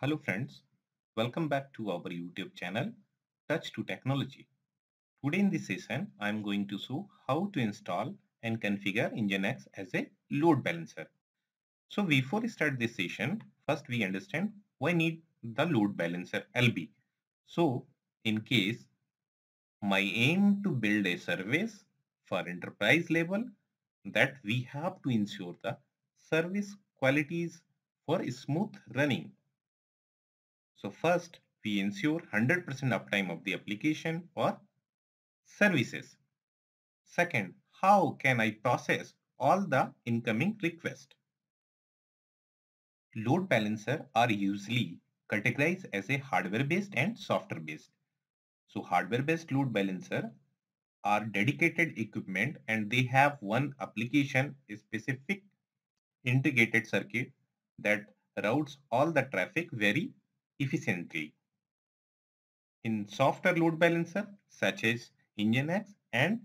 Hello friends, welcome back to our YouTube channel Touch to Technology. Today in this session, I am going to show how to install and configure Nginx as a load balancer. So before we start this session, first we understand why need the load balancer LB. So in case my aim to build a service for enterprise level that we have to ensure the service qualities for smooth running. So first, we ensure 100% uptime of the application or services. Second, how can I process all the incoming requests? Load balancer are usually categorized as a hardware-based and software-based. So hardware-based load balancer are dedicated equipment and they have one application, a specific integrated circuit that routes all the traffic very efficiently. In software load balancer such as Nginx and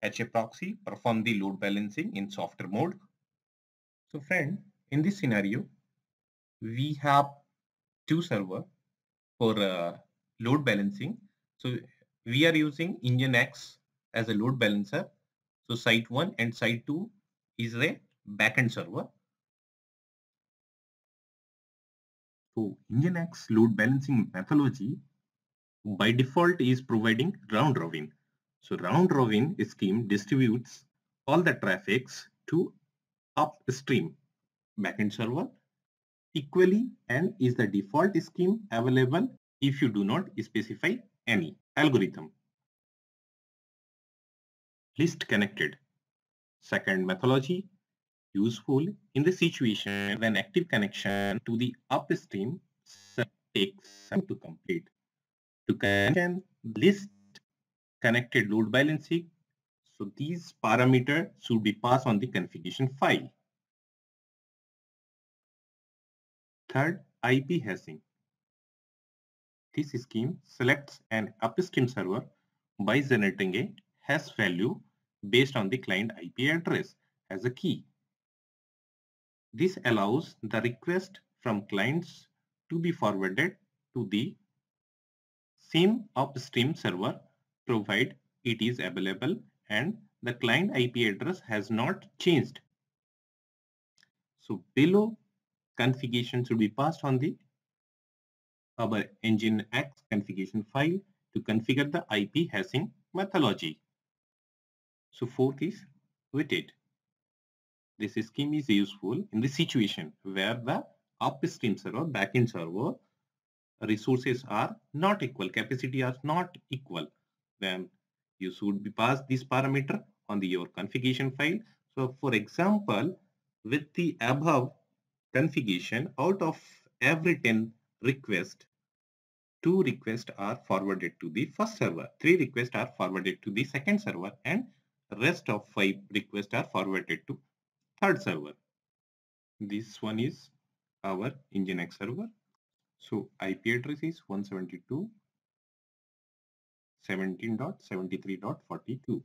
HAProxy perform the load balancing in software mode. So friend, in this scenario, we have two server for load balancing. So we are using Nginx as a load balancer. So site 1 and site 2 is a backend server. So Nginx load balancing methodology by default is providing round robin. So round robin scheme distributes all the traffics to upstream backend server equally and is the default scheme available if you do not specify any algorithm. Least connected. Second methodology useful in the situation when active connection to the upstream takes time to complete. To connection least connected load balancing. So these parameters should be passed on the configuration file. Third, IP hashing. This scheme selects an upstream server by generating a hash value based on the client IP address as a key. This allows the request from clients to be forwarded to the same upstream server provided it is available and the client IP address has not changed. So below configuration should be passed on the our Nginx configuration file to configure the IP hashing methodology. So fourth is weighted. This scheme is useful in the situation where the upstream server, backend server resources are not equal, capacity are not equal. Then you should be passed this parameter on your configuration file. So for example, with the above configuration, out of every 10 requests, 2 requests are forwarded to the first server, 3 requests are forwarded to the second server, and rest of 5 requests are forwarded to third server. This one is our Nginx server. So IP address is 172.17.73.42.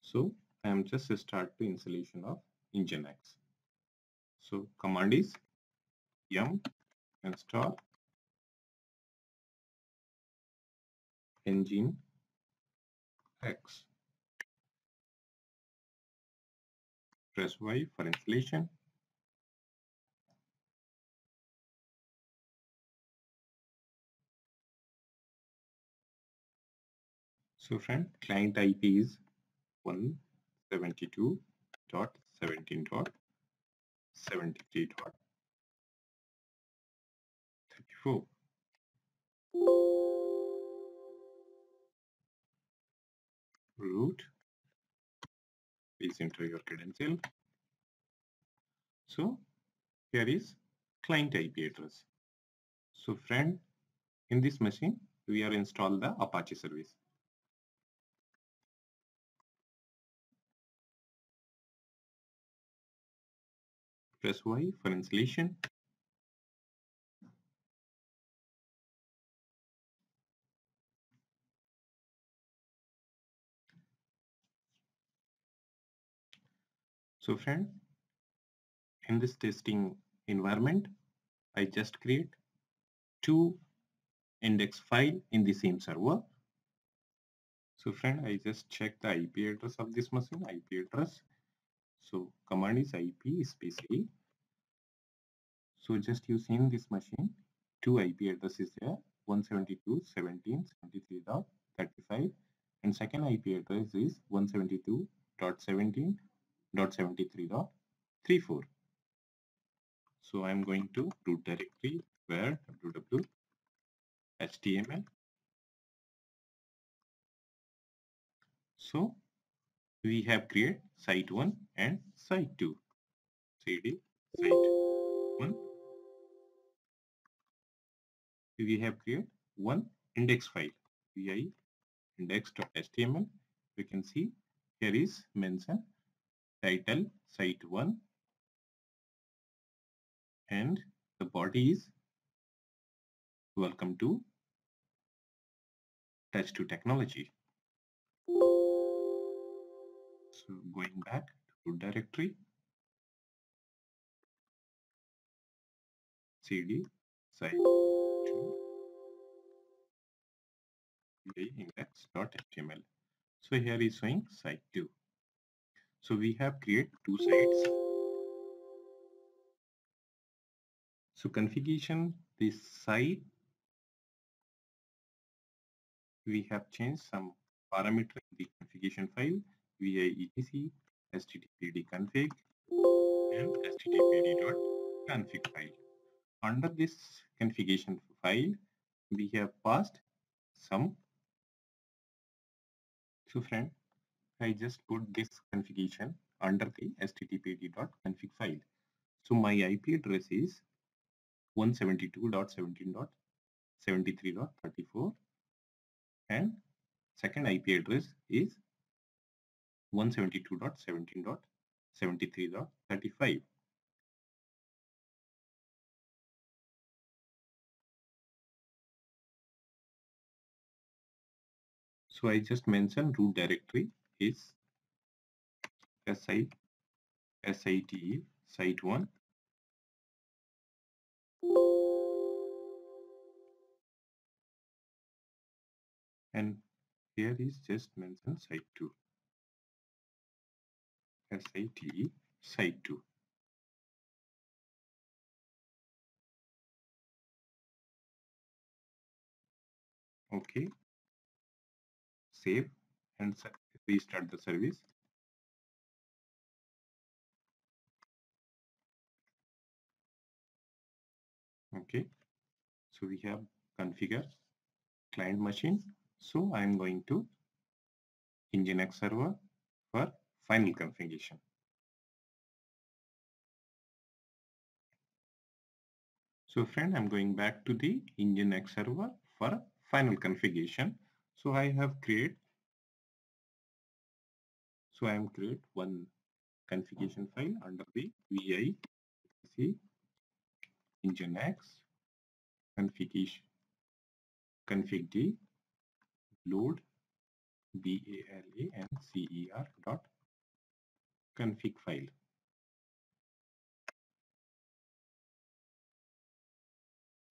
So I am just start the installation of Nginx. So command is yum install Nginx. Press Y for installation. So friend, client IP is 172.17.73.34. Root. Please enter your credential. So here is client IP address. So friend, in this machine, we are install the Apache service. Press Y for installation. So friend, in this testing environment, I just create two index file in the same server. So friend, I just check the IP address of this machine, IP address. So command is IP space A. So just you see in this machine, two IP addresses there, 172.17.73.35, and second IP address is 172.17.73.34. So I'm going to root directory where www html. So we have created site 1 and site 2. cd site 1. We have created one index file, vi index.html. You can see here is mentioned title site 1 and the body is welcome to Touch2 Technology. So going back to directory, cd site 2 index.html. So here is showing site 2. So we have created two sites. So configuration, this site, we have changed some parameter in the configuration file, vi etc httpd config and httpd.config file. Under this configuration file, we have passed some. So friend, I just put this configuration under the httpd.config file. So my IP address is 172.17.73.34 and second IP address is 172.17.73.35. So I just mentioned root directory is site 1 and here is just mentioned site 2 site 2. Okay, save and restart the service. Okay, so we have configure client machine. So I am going to Nginx server for final configuration. So friend, I'm going back to the Nginx server for final configuration. So I am create one configuration file under the vi Nginx config load bala and cer dot config file.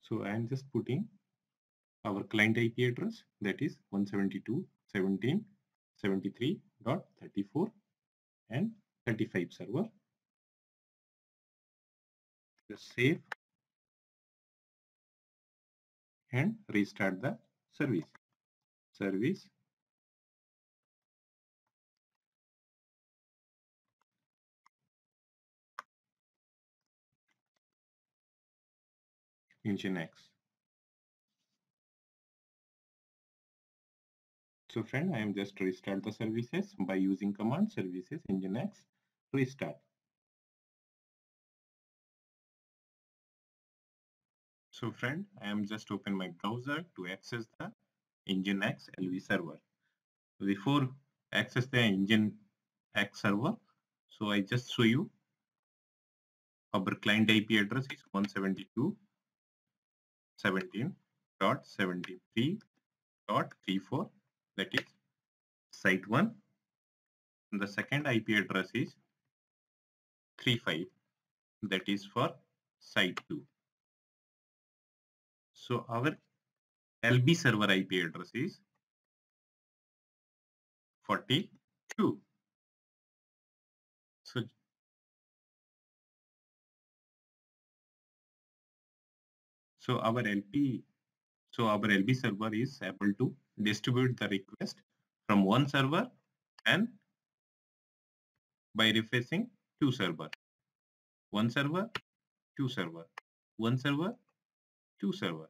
So I am just putting our client IP address, that is 172.17.73.34 and 35 server. Just save and restart the service. Nginx. So friend, I am just restart the services by using command services Nginx restart. So friend, I am just open my browser to access the Nginx LV server. Before access the Nginx server, so I just show you our client IP address is 172.17.73.34, that is site 1. And the second IP address is 35, that is for site 2. So our LB server IP address is 42. So our LB server is able to distribute the request from one server and by refreshing two server, one server, two server, one server, two server.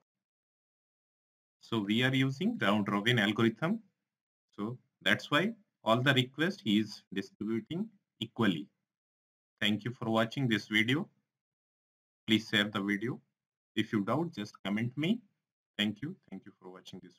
So we are using round robin algorithm. So that's why all the request is distributing equally. Thank you for watching this video. Please share the video. If you doubt, just comment me. Thank you. Thank you for watching this.